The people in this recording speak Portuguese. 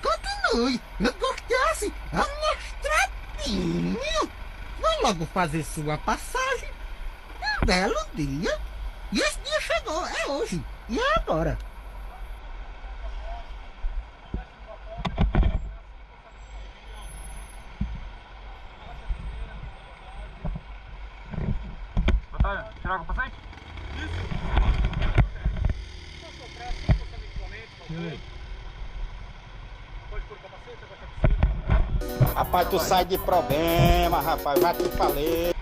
Continue, não gostasse a minha estradinha. Vai logo fazer sua passagem. Um belo dia. E esse dia chegou, é hoje. E é agora. Batalha, tirar o capacete? Isso. Não soprar assim, postar no equipamento, pode pôr o capacete, abaixar a piscina. Rapaz, tu sai de problema, rapaz. Já te falei.